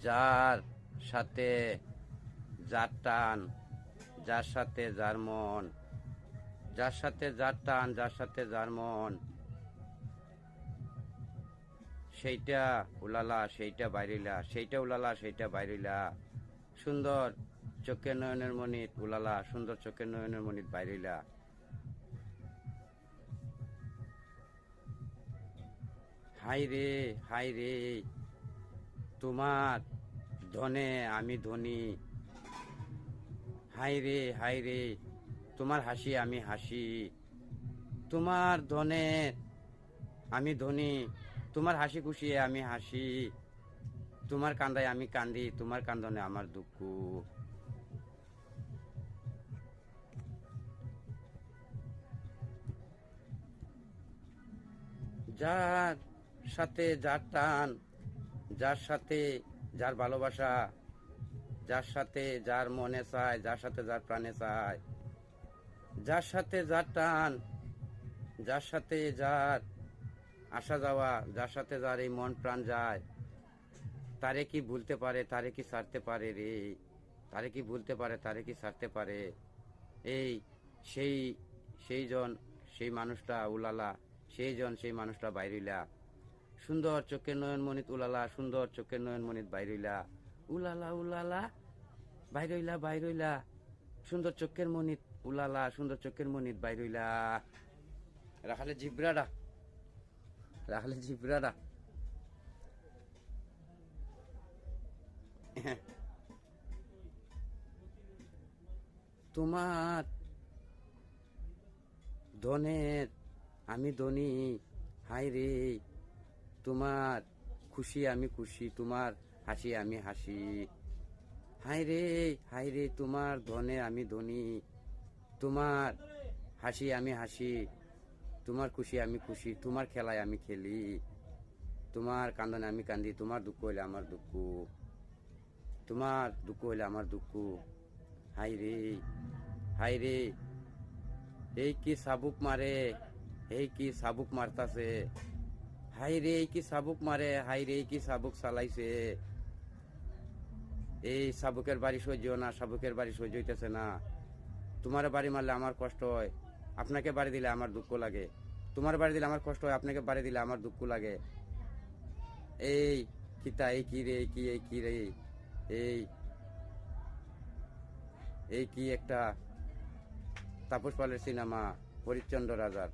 যার সাথে যার টান, যার সাথে যার মন, যার সাথে যার টান, যার সাথে যার মন, সেইটা উলালা সেইটা বাইরিলা, সেইটা উলালা সেইটা বাইরিলা। সুন্দর চোখের নয়নের মনিত উলালা, সুন্দর চোখের নয়নের মনিত বাইরিলা। হাই রে, হাই রে, তোমার ধনে আমি ধনী। হাই রে, হাই রে, তোমার হাসি আমি হাসি। তোমার ধনে আমি ধনী, তোমার হাসি খুশি আমি হাসি। তোমার কান্দায় আমি কান্দি, তোমার কান্দনে আমার দুঃখ। যার সাথে যার টান, যার সাথে যার ভালোবাসা, যার সাথে যার মনে চায়, যার সাথে যার প্রাণে চায়, যার সাথে যার টান, যার সাথে যার আসা যাওয়া, যার সাথে যার এই মন প্রাণ যায়, তারে কি ভুলতে পারে, তারে কি ছাড়তে পারে রে? তারে কি ভুলতে পারে, তারে কি ছাড়তে পারে? এই সেই সেই জন, সেই মানুষটা উলালা, সেই জন সেই মানুষটা বাইরিলা। সুন্দর চোখের নয়ন মনিত উলালা, সুন্দর চোখের নয়ন মনিত বাইরিলা। উলালা উলালা বাইরইলা বাইরইলা, সুন্দর চোখের মনিত উলালা, সুন্দর চোখের মনিত বাইরইলা। রাখালে জিব্রাডা, রাখালে জিব্রাডা। তোমার ধনের আমি ধনী। হাই রে, তোমার খুশি আমি খুশি, তোমার হাসি আমি হাসি। হাই রে, হাই রে, তোমার ধনে আমি ধনী, তোমার হাসি আমি হাসি, তোমার খুশি আমি খুশি, তোমার খেলায় আমি খেলি, তোমার কান্দনে আমি কান্দি, তোমার দুঃখ হইলে আমার দুঃখ, তোমার দুঃখ হইলে আমার দুঃখ। হাই রে, হাই রে, এই কি সাবুক মারে, এই কি সাবুক মারতাছে। হাই রে, এই কি সাবুক মারে, হাই রে, এই কি সাবুক চালাইছে। এই সাবুকের বাড়ি সহ্য না, সাবুকের বাড়ি সহ্য হইতেছে না। তোমার বাড়ি মারলে আমার কষ্ট হয়, আপনাকে বাড়ি দিলে আমার দুঃখ লাগে। তোমার বাড়ি দিলে আমার কষ্ট হয়, আপনাকে বাড়ি দিলে আমার দুঃখ লাগে। এই কিতা, এই কি রে, এই কি, এই কি রে, এই এই কি একটা তাপস পালের সিনেমা হরিশ্চন্দ্র রাজার।